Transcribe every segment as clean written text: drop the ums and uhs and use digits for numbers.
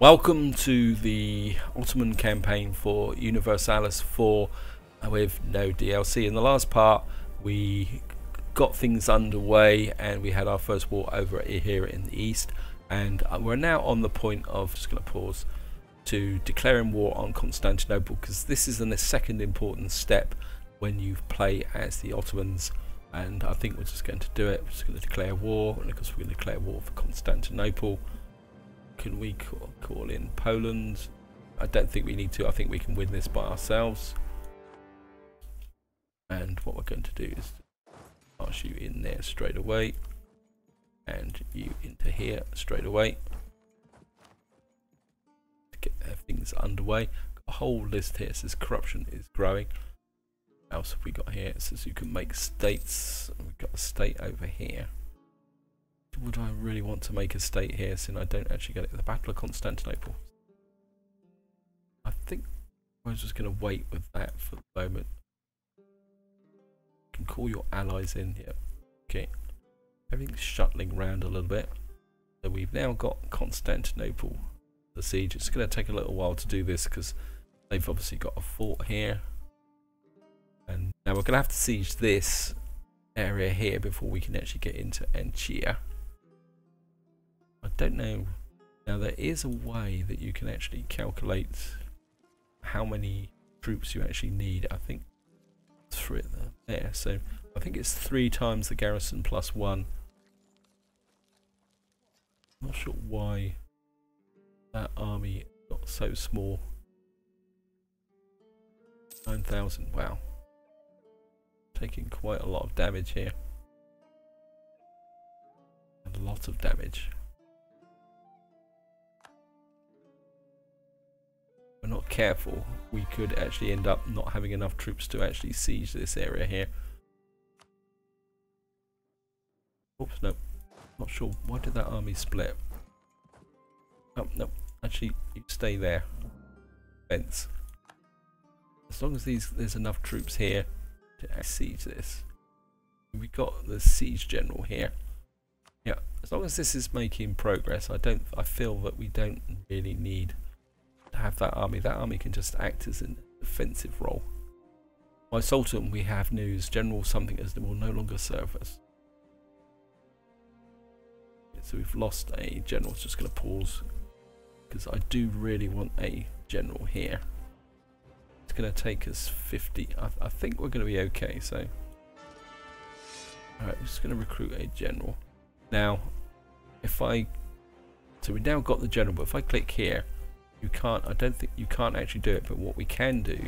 Welcome to the Ottoman campaign for Universalis 4 with no DLC. In the last part we got things underway and we had our first war over here in the east, and we're now on the point of, just going to pause, to declaring war on Constantinople, because this is the second important step when you play as the Ottomans, and I think we're just going to do it. We're just going to declare war, and of course we're going to declare war for Constantinople. Can we call in Poland? I don't think we need to. I think we can win this by ourselves. And what we're going to do is pass you in there straight away, and you into here straight away to get things underway. Got a whole list here. It says corruption is growing. What else have we got here? It says you can make states. We've got a state over here. Would I really want to make a state here, since I don't actually get it? The Battle of Constantinople. I think I was just going to wait with that for the moment. You can call your allies in here. Okay. Everything's shuttling around a little bit. So we've now got Constantinople, the siege. It's going to take a little while to do this because they've obviously got a fort here. And now we're going to have to siege this area here before we can actually get into Anchia. I don't know. Now there is a way that you can actually calculate how many troops you actually need. I think through it there. So I think it's 3 times the garrison plus 1. I'm not sure why that army got so small. 9,000. Wow. Taking quite a lot of damage here. And a lot of damage. If we're not careful, we could actually end up not having enough troops to actually siege this area here. Oops, no. Not sure. Why did that army split? Oh, no. Actually, you stay there. Fence. As long as there's enough troops here to siege this. We got the siege general here. Yeah, as long as this is making progress, I feel that we don't really need to have that army. That army can just act as an defensive role. By Sultan, we have news. General something as will no longer serve us. So we've lost a general. Just going to pause because I do really want a general here. It's going to take us 50. I think we're going to be okay. So, alright, we're just going to recruit a general. Now, so we now got the general, but if I click here, you can't. I don't think you can't actually do it. But what we can do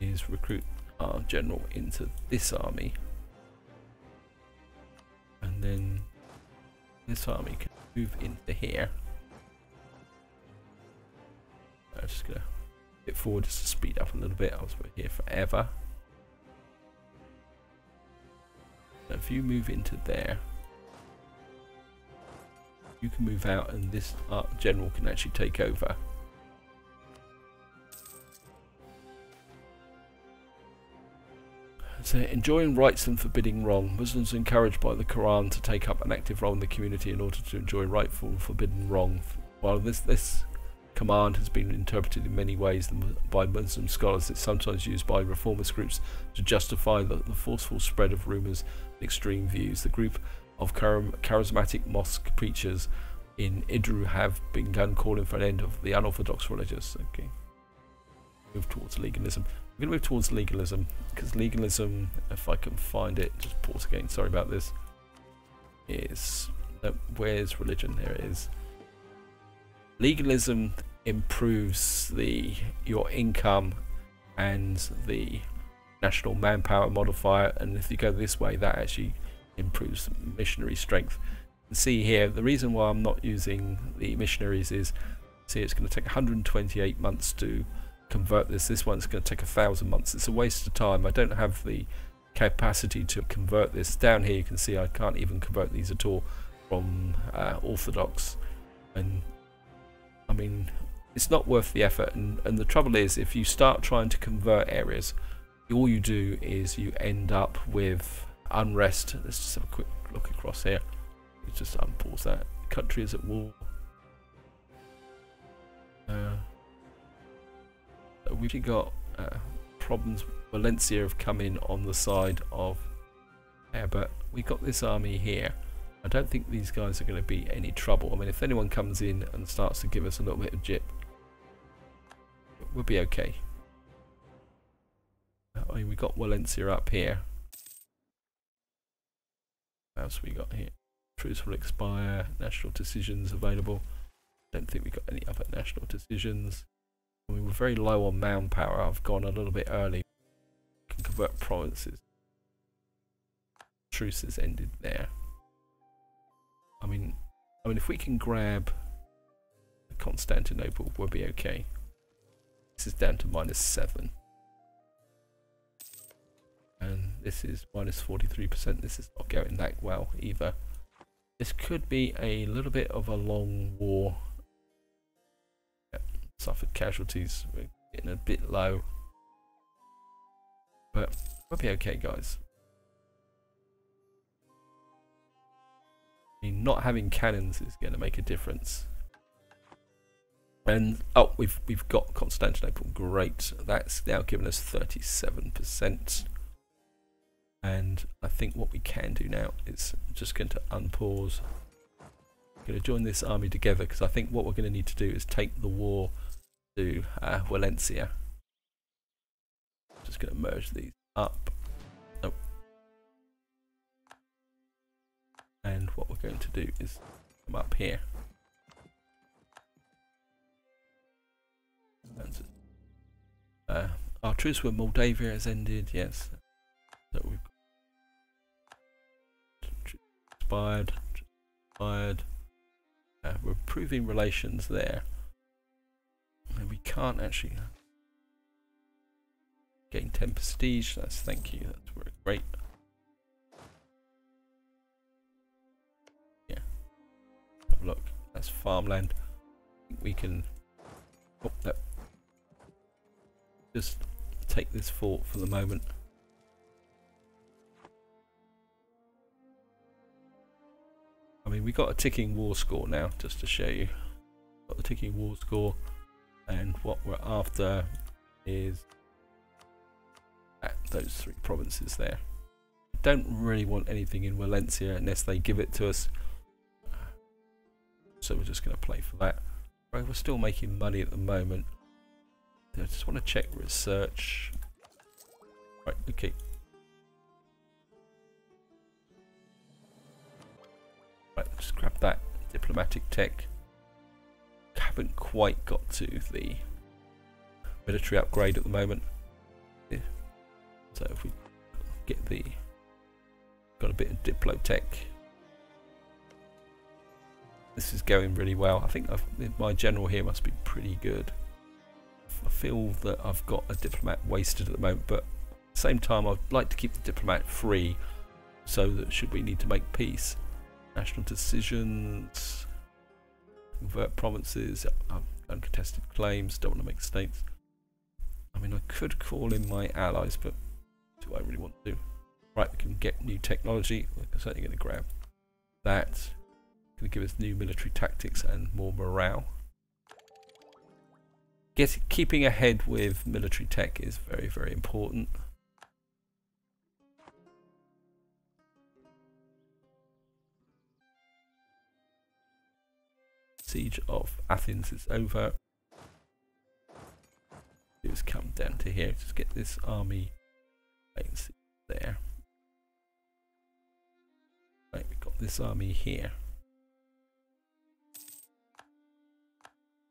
is recruit our general into this army, and then this army can move into here. I'm just gonna bit forward just to speed up a little bit. I was here forever. So if you move into there, you can move out, and this general can actually take over. So, enjoying rights and forbidding wrong. Muslims are encouraged by the Quran to take up an active role in the community in order to enjoy rightful and forbidden wrong. While this command has been interpreted in many ways by Muslim scholars, it's sometimes used by reformist groups to justify the forceful spread of rumours and extreme views. The group of charismatic mosque preachers in Idru have begun calling for an end of the unorthodox religious. Okay, move towards legalism. We're going to move towards legalism, because legalism, if I can find it, just pause again, sorry about this, is, no, where's religion? There it is. Legalism improves your income and the national manpower modifier, and if you go this way, that actually improves missionary strength. You can see here, the reason why I'm not using the missionaries is, see, it's going to take 128 months to convert this. This one's going to take 1,000 months. It's a waste of time. I don't have the capacity to convert this. Down here you can see I can't even convert these at all from Orthodox, and I mean, it's not worth the effort. And the trouble is, if you start trying to convert areas, all you do is you end up with unrest. Let's just have a quick look across here. Let's just unpause that. Country is at war. we've actually got problems. Valencia have come in on the side of there, but we've got this army here. I don't think these guys are going to be any trouble. I mean, if anyone comes in and starts to give us a little bit of jip, we'll be okay. I mean, we've got Valencia up here. What else we got here? Truce will expire. National decisions available. Don't think we've got any other national decisions. I mean, we're very low on manpower. I've gone a little bit early. Can convert provinces. Truce has ended there. I mean, if we can grab Constantinople, we'll be okay. This is down to -7, and this is -43%. This is not going that well either. This could be a little bit of a long war. Yep, suffered casualties. We're getting a bit low, but we'll be okay, guys. Not having cannons is going to make a difference. And oh, we've got Constantinople. Great. That's now given us 37%. And I think what we can do now is just going to unpause. I'm going to join this army together because I think what we're going to need to do is take the war to Valencia. Just going to merge these up. Oh. And what we're going to do is come up here. Our truce with Moldavia has ended, yes. So we've got expired. We're improving relations there. And we can't actually gain 10 prestige. That's thank you. That's very great. Yeah. Have a look. That's farmland. I think we can. Oh, no. Just take this fort for the moment. I mean, we got a ticking war score now, just to show you. Got the ticking war score, and what we're after is at those 3 provinces there. Don't really want anything in Valencia unless they give it to us. So we're just going to play for that. Right, we're still making money at the moment. I just want to check research. Right, okay. Right, just grab that diplomatic tech. Haven't quite got to the military upgrade at the moment. Yeah. So if we get got a bit of diplo tech. This is going really well. I think my general here must be pretty good. I feel that I've got a diplomat wasted at the moment, but at the same time I'd like to keep the diplomat free so that should we need to make peace. National decisions, convert provinces, uncontested claims, don't want to make states. I mean, I could call in my allies, but do I really want to? Right, we can get new technology. We're certainly going to grab that. It's going to give us new military tactics and more morale. Keeping ahead with military tech is very, very important. Siege of Athens is over. Just come down to here. Just get this army there. Right, we've got this army here.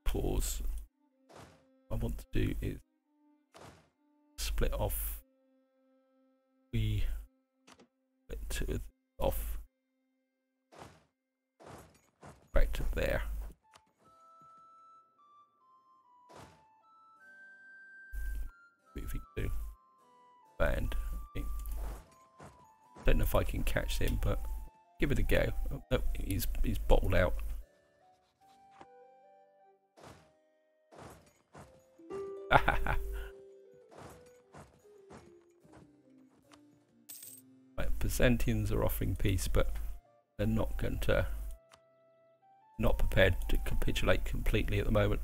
Pause. What I want to do is split off. We split 2 off back to there. Moving to band. Okay. Don't know if I can catch him, but give it a go. Oh, no, he's bottled out. Right, Byzantines are offering peace, but they're not prepared to capitulate completely at the moment.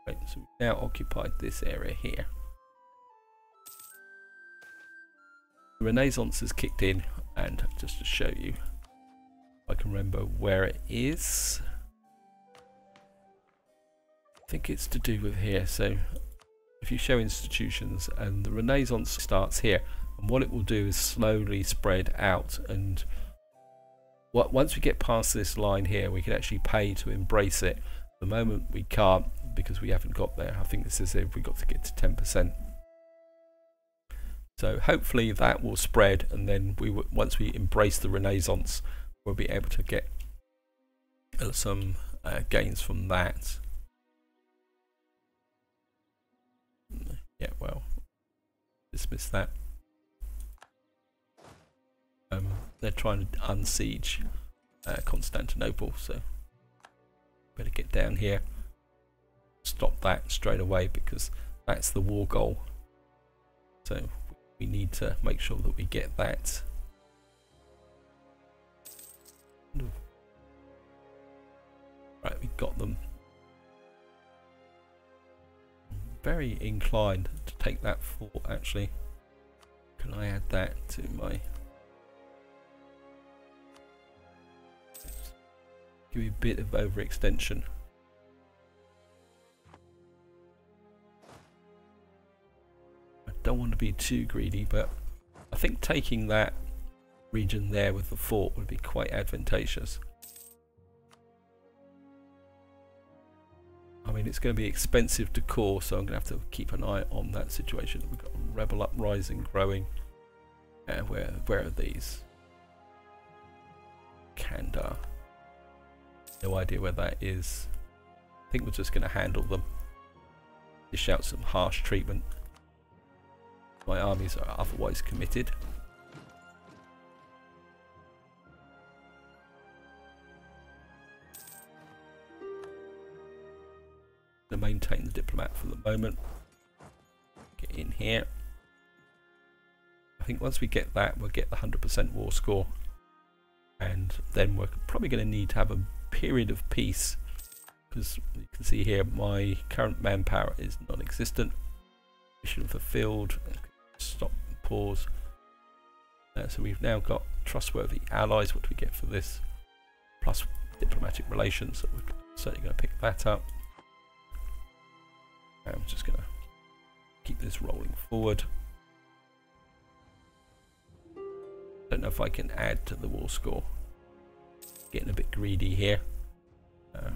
Right, so we've now occupied this area here. The Renaissance has kicked in, and just to show you, I can remember where it is. I think it's to do with here. So if you show institutions, and the Renaissance starts here, and what it will do is slowly spread out, and once we get past this line here, we can actually pay to embrace it. At the moment we can't because we haven't got there. I think this is if we got to get to 10%. So hopefully that will spread, and then once we embrace the Renaissance, we'll be able to get some gains from that. Yeah, well, dismiss that. They're trying to unsiege Constantinople, so better get down here, stop that straight away, because that's the war goal. So we need to make sure that we get that. Right, we got them. Very inclined to take that fort, actually. Can I add that to my... Give you a bit of overextension. I don't want to be too greedy, but I think taking that region there with the fort would be quite advantageous. I mean, it's going to be expensive to core, so I'm going to have to keep an eye on that situation. We've got a rebel uprising growing. Where are these? Kandar. No idea where that is. I think we're just going to handle them. Dish out some harsh treatment. My armies are otherwise committed. To maintain the diplomat for the moment. Get in here. I think once we get that, we'll get the 100% war score, and then we're probably going to need to have a period of peace, because you can see here my current manpower is non-existent. Mission fulfilled. Stop and pause. So we've now got trustworthy allies. What do we get for this? Plus diplomatic relations. So we're certainly going to pick that up. I'm just going to keep this rolling forward. Don't know if I can add to the war score. Getting a bit greedy here. No,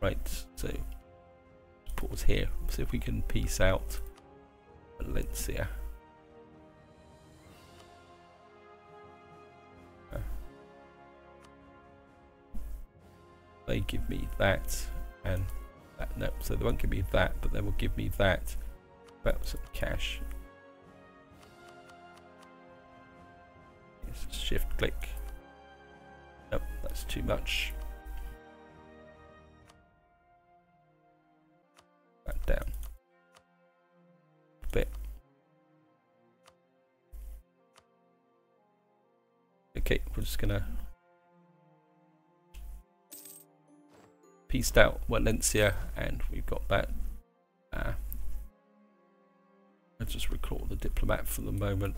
right, so pause here. See if we can piece out Valencia. They give me that and that. No, so they won't give me that, but they will give me that. About some cash. Yes, shift click. Nope, that's too much. That down a bit. Okay, we're just gonna pieced out Valencia, and we've got that. Let's just recall the diplomat for the moment.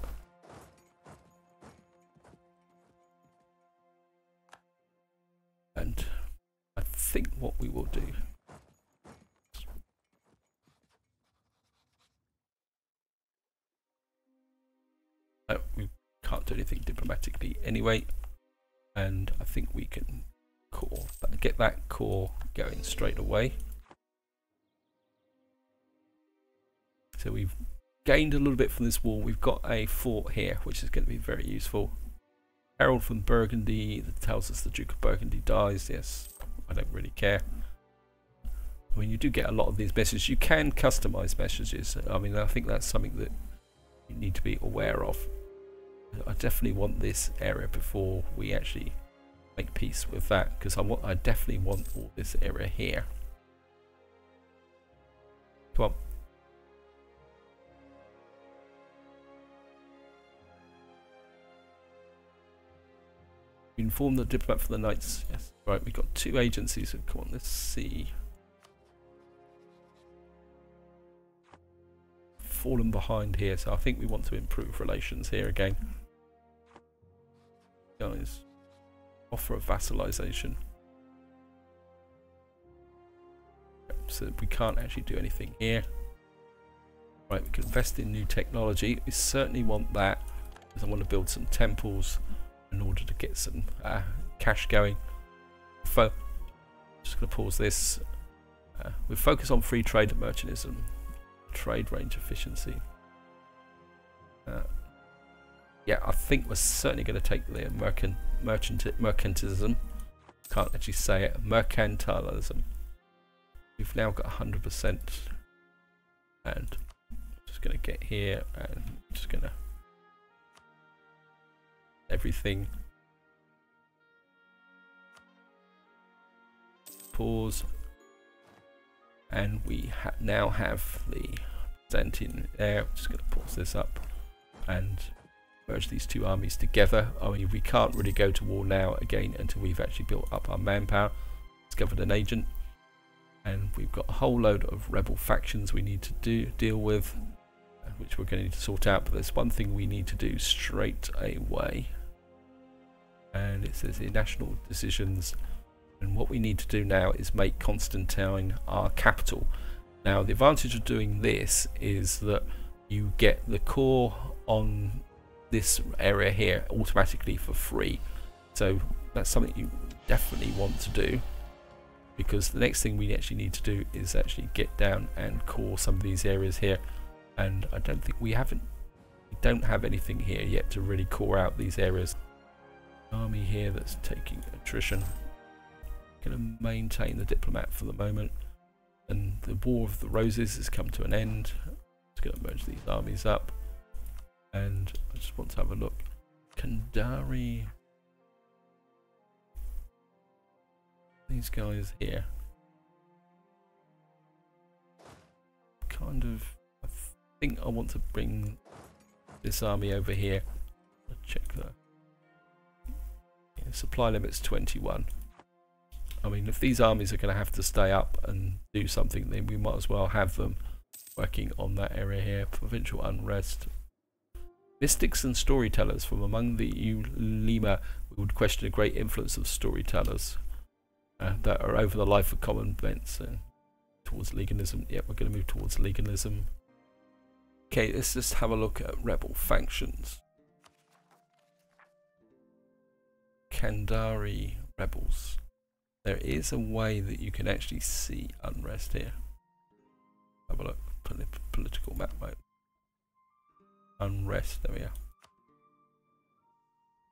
And I think what we will do, we can't do anything diplomatically anyway, and I think we can get that core going straight away. So we've gained a little bit from this wall. We've got a fort here, which is going to be very useful. Herald from Burgundy that tells us the Duke of Burgundy dies. Yes, I don't really care. I mean, you do get a lot of these messages. You can customize messages. I mean, I think that's something that you need to be aware of. I definitely want this area before we actually make peace with that, because I definitely want all this area here. Come on. inform the diplomat for the knights. Yes. Right, we've got 2 agencies. So come on, let's see. Fallen behind here, so I think we want to improve relations here again. Guys, offer of vassalization. So we can't actually do anything here. Right, we can invest in new technology. We certainly want that, because I want to build some temples in order to get some cash going. So, just going to pause this. We focus on free trade and merchantism. Trade range efficiency. Yeah, I think we're certainly going to take the mercantilism. Can't actually say it. Mercantilism. We've now got 100%, and I'm just going to get here and I'm just going to everything. Pause. And we now have the Byzantine there. I'm just going to pause this up and merge these 2 armies together. I mean, we can't really go to war now again until we've actually built up our manpower, discovered an agent, and we've got a whole load of rebel factions we need to deal with, which we're going to need to sort out. But there's one thing we need to do straight away, and it says here national decisions. And what we need to do now is make Constantine our capital. Now the advantage of doing this is that you get the core on this area here automatically for free. So that's something you definitely want to do, because the next thing we actually need to do is actually get down and core some of these areas here. And I don't think we don't have anything here yet to really core out these areas. Army here that's taking attrition. Going to maintain the diplomat for the moment, and the War of the Roses has come to an end. Just going to merge these armies up, and I just want to have a look. Kandari, these guys here, kind of. I think I want to bring this army over here. I'll check that. Yeah, supply limit's 21. I mean, if these armies are going to have to stay up and do something, then we might as well have them working on that area here. Provincial unrest. Mystics and storytellers. From among the ulema, we would question a great influence of storytellers that are over the life of common events. Towards legalism. Yeah, we're going to move towards legalism. Okay, let's just have a look at rebel factions. Kandari rebels. There is a way that you can actually see unrest here. Have a look. Political map mode. Unrest. There we are.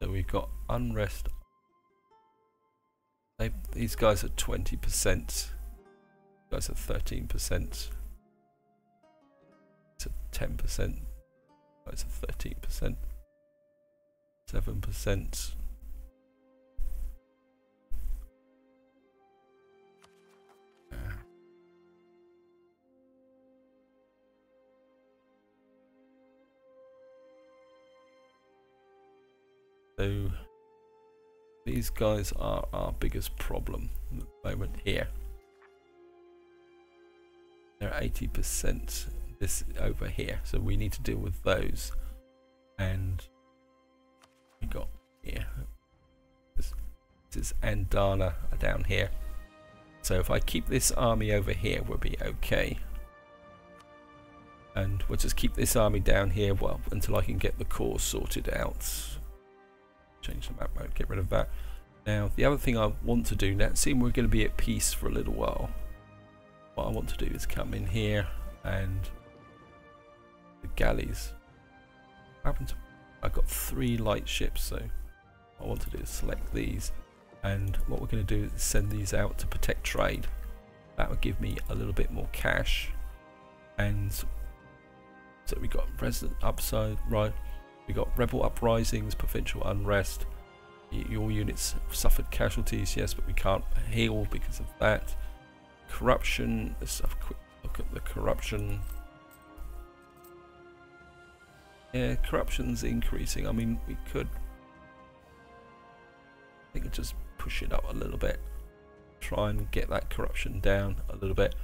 So we've got unrest. These guys are 20%. Guys are 13%. It's 10%. Guys are 13%. 7%. So these guys are our biggest problem at the moment here. They're 80% this over here, so we need to deal with those. And we got here. This is Andana down here. So if I keep this army over here, we'll be okay. And we'll just keep this army down here, well, until I can get the core sorted out. Change the map mode, get rid of that. Now the other thing I want to do now, seeing we're going to be at peace for a little while, what I want to do is come in here and the galleys. What happened to, I've got 3 light ships, so what I want to do is select these, and what we're going to do is send these out to protect trade. That would give me a little bit more cash. And so we got resident upside, right? We got rebel uprisings, provincial unrest. Your units have suffered casualties, yes, but we can't heal because of that. Corruption. Let's have a quick look at the corruption. Yeah, corruption's increasing. I mean, we could I think I'll just push it up a little bit. Try and get that corruption down a little bit.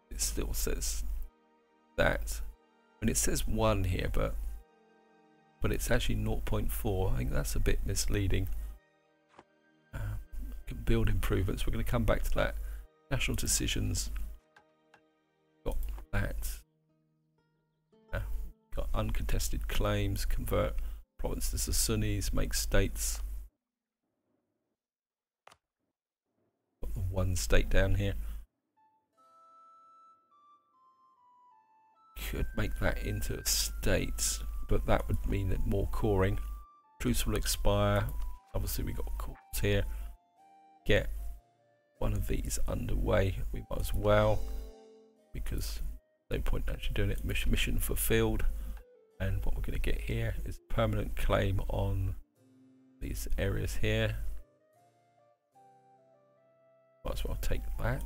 It still says that. And it says 1 here, but it's actually 0.4. I think that's a bit misleading. Build improvements. We're going to come back to that. National decisions. Got that. Got uncontested claims. Convert provinces to Sunnis. Make states. Got the 1 state down here. Could make that into a state, but that would mean that more coring. Truce will expire. Obviously we got courts here. Get one of these underway. We might as well, because no point actually doing it. Mission fulfilled. And what we're going to get here is a permanent claim on these areas here. Might as well take that.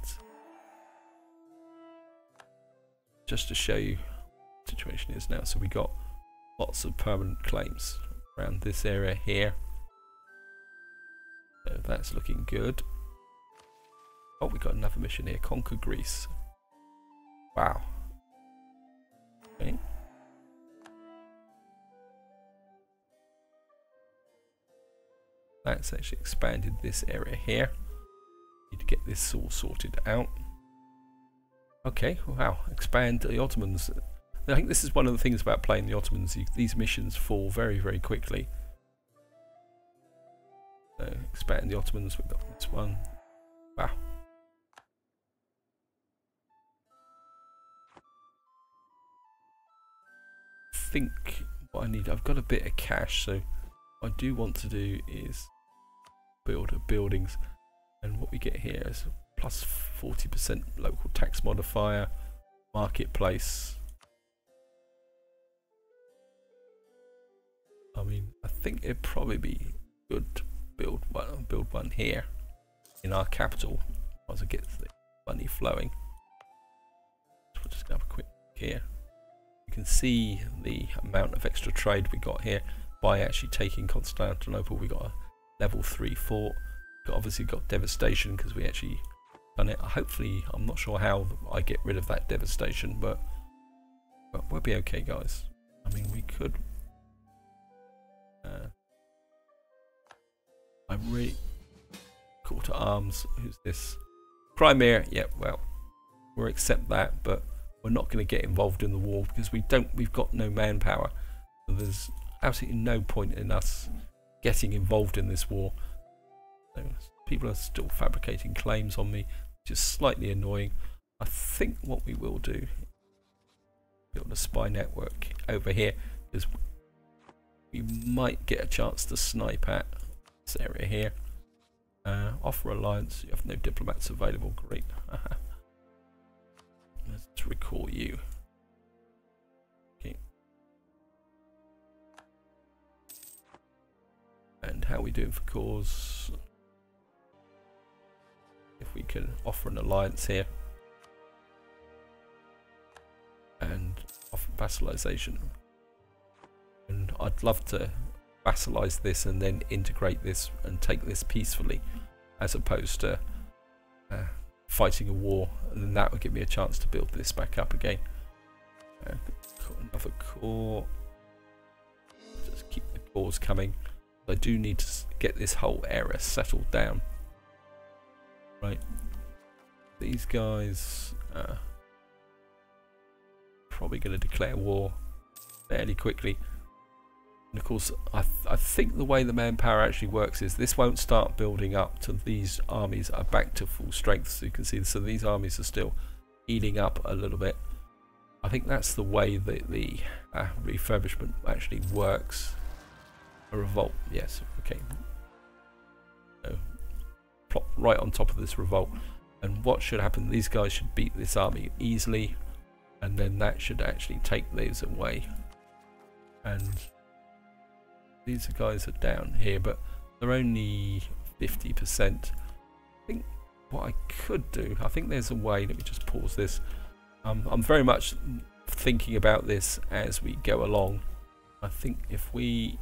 Just to show you what the situation is now. So we got lots of permanent claims around this area here. So that's looking good. Oh, we got another mission here. Conquer Greece. Wow. Okay. That's actually expanded this area here. Need to get this all sorted out. Okay, wow. Expand the Ottomans. I think this is one of the things about playing the Ottomans. These missions fall very, very quickly. So expand the Ottomans. We've got this one. Wow. I think what I need, I've got a bit of cash, so what I do want to do is build buildings, and what we get here is plus 40% local tax modifier, marketplace. I mean, I think it'd probably be good to build one here in our capital once I get the money flowing. So we're just gonna have a quick look here. You can see the amount of extra trade we got here by actually taking Constantinople. We got a level 3 fort. Obviously got devastation because we actually done it. Hopefully, I'm not sure how I get rid of that devastation, but we'll be okay, guys. I mean, we could. I'm really call to arms. Who's this? Crimea. Yeah, well, we'll accept that, but we're not going to get involved in the war because we've got no manpower. So there's absolutely no point in us getting involved in this war. So people are still fabricating claims on me, which is slightly annoying. I think what we will do, build a spy network over here, because we might get a chance to snipe at this area here. Offer alliance. You have no diplomats available. Great. Let's recall you. Okay. And how are we doing for cause? If we can offer an alliance here and offer vassalization, and I'd love to vassalize this and then integrate this and take this peacefully, as opposed to fighting a war, and then that would give me a chance to build this back up again. Another core. Just keep the cores coming. I do need to get this whole area settled down. Right, these guys are probably going to declare war fairly quickly. And of course, I think the way the manpower actually works is this won't start building up till these armies are back to full strength. So you can see, so these armies are still healing up a little bit. I think that's the way that the refurbishment actually works. A revolt, yes, okay. So, plot right on top of this revolt, and what should happen, these guys should beat this army easily, and then that should actually take these away. And these guys are down here, but they're only 50%. I think what I could do, I think there's a way, let me just pause this. I'm very much thinking about this as we go along. I think if we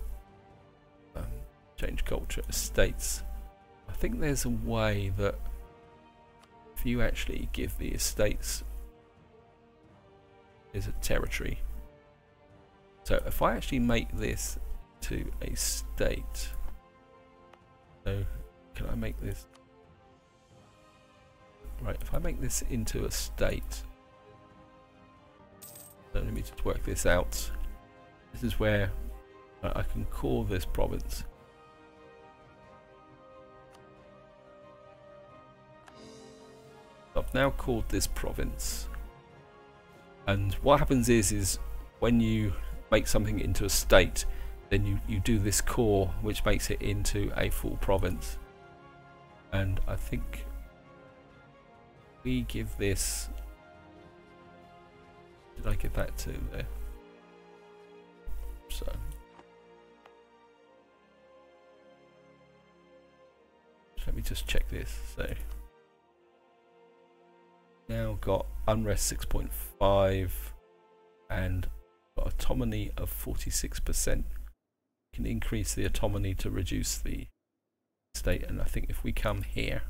change culture, estates. I think there's a way that if you actually give the estates is a territory. So if I actually make this to a state, so can I make this right? If I make this into a state, so let me just work this out. This is where I can call this province. I've now called this province, and what happens is when you make something into a state, then you do this core which makes it into a full province. And I think we give this, did I give that to there? So let me just check this. So now got unrest 6.5 and got autonomy of 46%. Can increase the autonomy to reduce the state, and I think if we come here,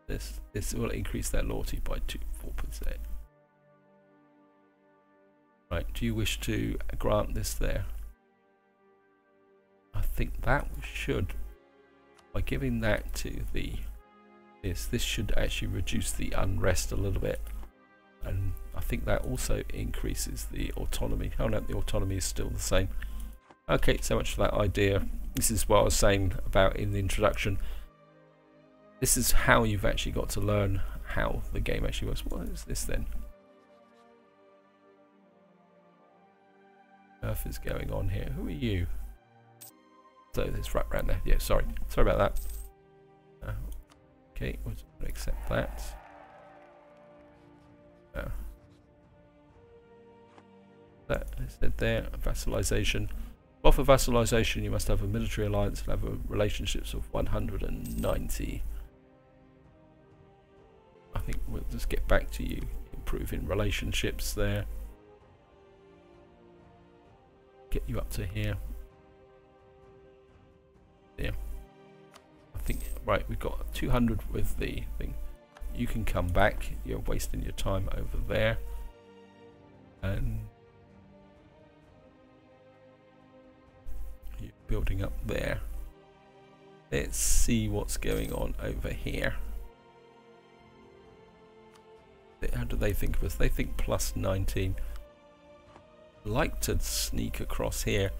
this will increase their loyalty by 4%. Right, do you wish to grant this there? I think that should, by giving that to the this should actually reduce the unrest a little bit, and I think that also increases the autonomy. Oh no, the autonomy is still the same. Okay, so much for that idea. This is what I was saying about in the introduction. This is how you've actually got to learn how the game actually works. What is this then? Earth is going on here. Who are you? So it's right around there. Yeah, sorry about that. Okay, we'll just accept that. That is said there. Vassalization. Well, for vassalization, you must have a military alliance and have a relationships of 190. I think we'll just get back to you improving relationships there. Get you up to here. Yeah. I think, right, we've got 200 with the thing. You can come back. You're wasting your time over there. And you're building up there. Let's see what's going on over here. How do they think of us? They think plus 19. Like to sneak across here.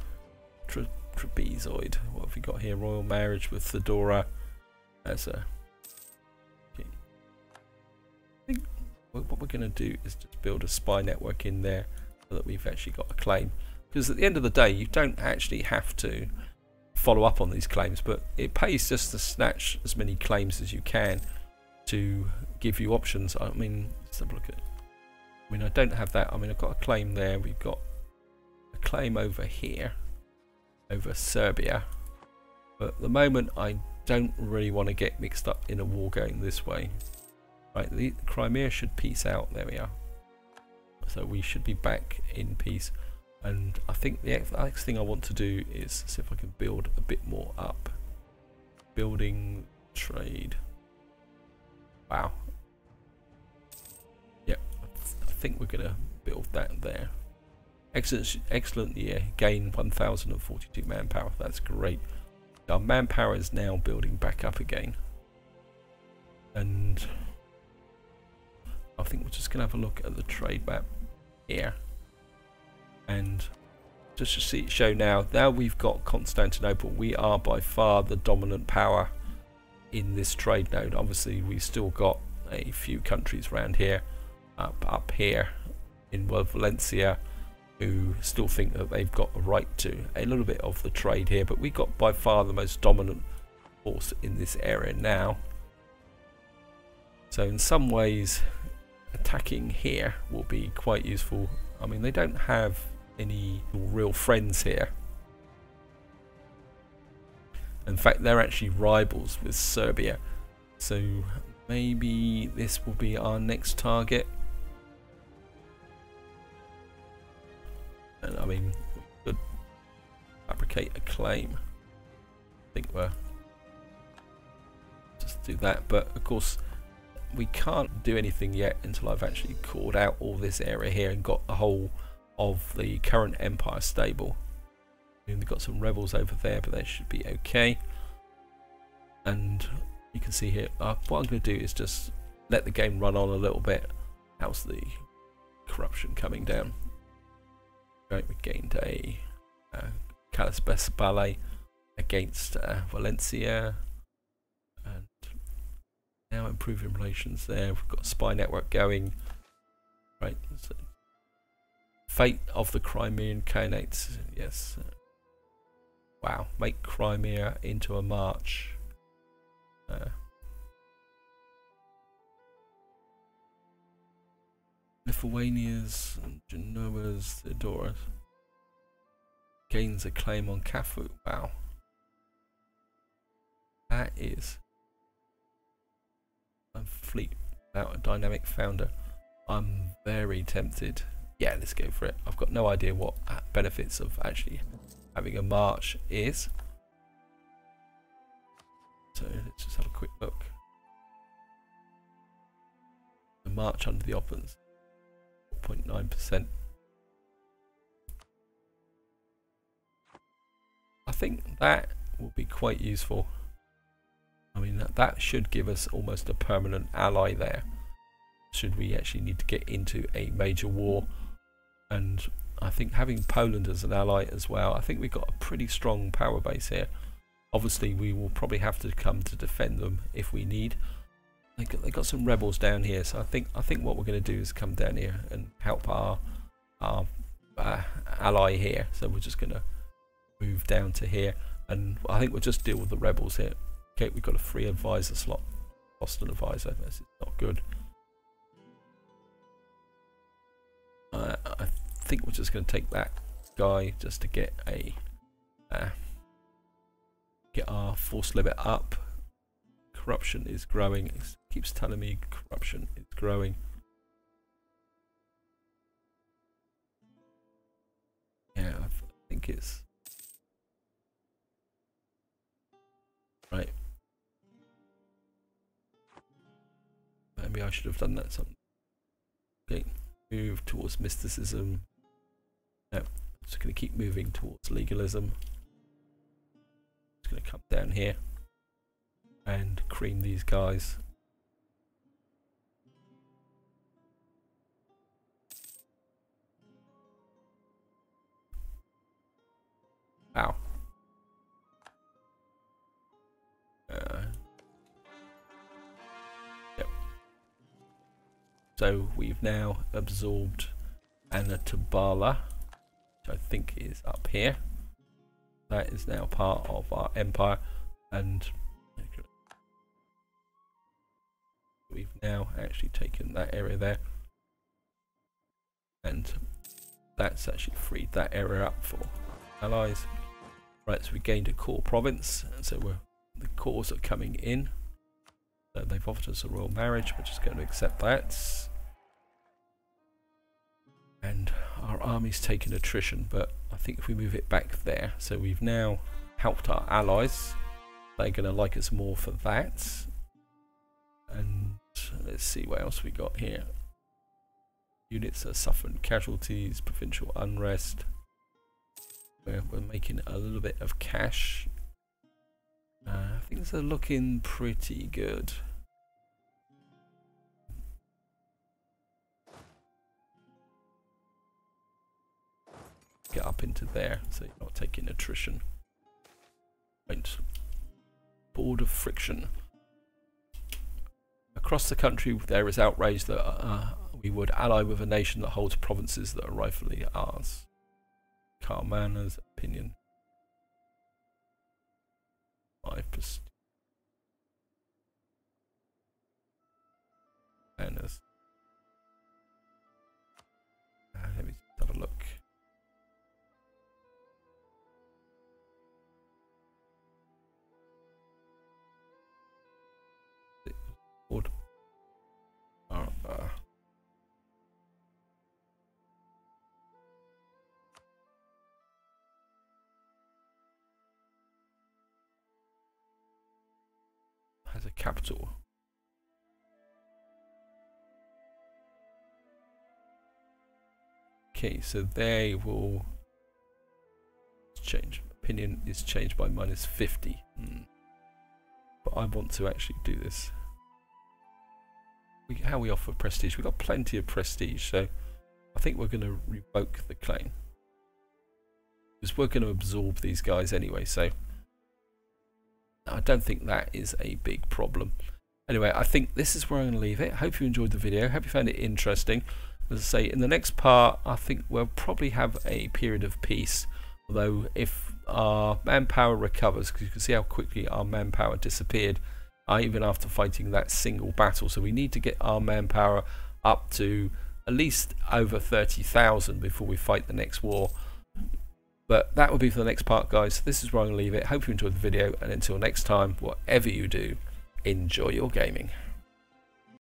Trapezoid. What have we got here? Royal marriage with Fedora as a. Okay. I think what we're going to do is just build a spy network in there so that we've actually got a claim. Because at the end of the day, you don't actually have to follow up on these claims, but it pays just to snatch as many claims as you can to give you options. I mean, let's have a look at it. I mean, I don't have that. I mean, I've got a claim there. We've got a claim over here, over Serbia. But at the moment, I don't really want to get mixed up in a war going this way. Right, the Crimea should peace out. There we are. So we should be back in peace. And I think the next thing I want to do is see if I can build a bit more up. Building trade. Wow. Yep, I think we're going to build that there. Excellent year. Gain 1,042 manpower. That's great. Our manpower is now building back up again. And I think we're just going to have a look at the trade map here. And just to see it show now we've got Constantinople. We are by far the dominant power in this trade node. Obviously we've still got a few countries around here, up here in Valencia, who still think that they've got a right to a little bit of the trade here, but we got by far the most dominant force in this area now. So in some ways attacking here will be quite useful. I mean, they don't have any real friends here. In fact, they're actually rivals with Serbia. So maybe this will be our next target. And I mean, we could locate a claim. I think we're just do that, but of course we can't do anything yet until I've actually called out all this area here and got the whole of the current empire stable. And we've got some rebels over there, but they should be okay. And you can see here, what I'm going to do is just let the game run on a little bit. How's the corruption coming down? Right, we gained a Castile ballet against Valencia, and now improving relations there. We've got a spy network going. Right, so fate of the Crimean Khanates. Yes. Wow, make Crimea into a march. Lithuania's and Genoa's Theodoras gains a claim on Cafu. Wow, that is a fleet without a dynamic founder. I'm very tempted. Yeah, let's go for it. I've got no idea what benefits of actually having a march is. So let's just have a quick look. The march under the Ottomans, 0.9%. I think that will be quite useful. I mean, that should give us almost a permanent ally there, should we actually need to get into a major war. And I think having Poland as an ally as well, I think we've got a pretty strong power base here. Obviously we will probably have to come to defend them if we need. They got some rebels down here, so I think what we're going to do is come down here and help our ally here. So we're just going to move down to here, and I think we'll just deal with the rebels here. Okay, we've got a free advisor slot. Lost an advisor. This is not good. I think we're just going to take that guy just to get a get our force limit up. Corruption is growing. It keeps telling me corruption is growing. Yeah, I think it's right. Maybe I should have done that. Something. Okay, move towards mysticism. No, just going to keep moving towards legalism. Just going to come down here and cream these guys. Wow. Yep. So we've now absorbed Anatabala, which I think is up here. That is now part of our empire, and we've now actually taken that area there, and that's actually freed that area up for allies. Right, so we gained a core province, and so the cores are coming in. So they've offered us a royal marriage. We're just going to accept that. And our army's taken attrition, but I think if we move it back there, so we've now helped our allies. They're going to like us more for that. And let's see what else we got here. Units are suffering casualties, provincial unrest. We're making a little bit of cash. Things are looking pretty good. Get up into there so you're not taking attrition. Right. Board of friction. Across the country there is outrage that we would ally with a nation that holds provinces that are rightfully ours. Carmana's opinion. 5%. Anna's. Let me have a look. Board. capital. Okay, so they will change. Opinion is changed by -50. But I want to actually do this. How we offer prestige? We've got plenty of prestige, so I think we're going to revoke the claim. Because we're going to absorb these guys anyway, so I don't think that is a big problem. Anyway, I think this is where I'm going to leave it. Hope you enjoyed the video. Hope you found it interesting. As I say, in the next part, I think we'll probably have a period of peace. Although, if our manpower recovers, because you can see how quickly our manpower disappeared, even after fighting that single battle. So we need to get our manpower up to at least over 30,000 before we fight the next war. But that will be for the next part, guys. This is where I'm going to leave it. Hope you enjoyed the video, and until next time, whatever you do, enjoy your gaming.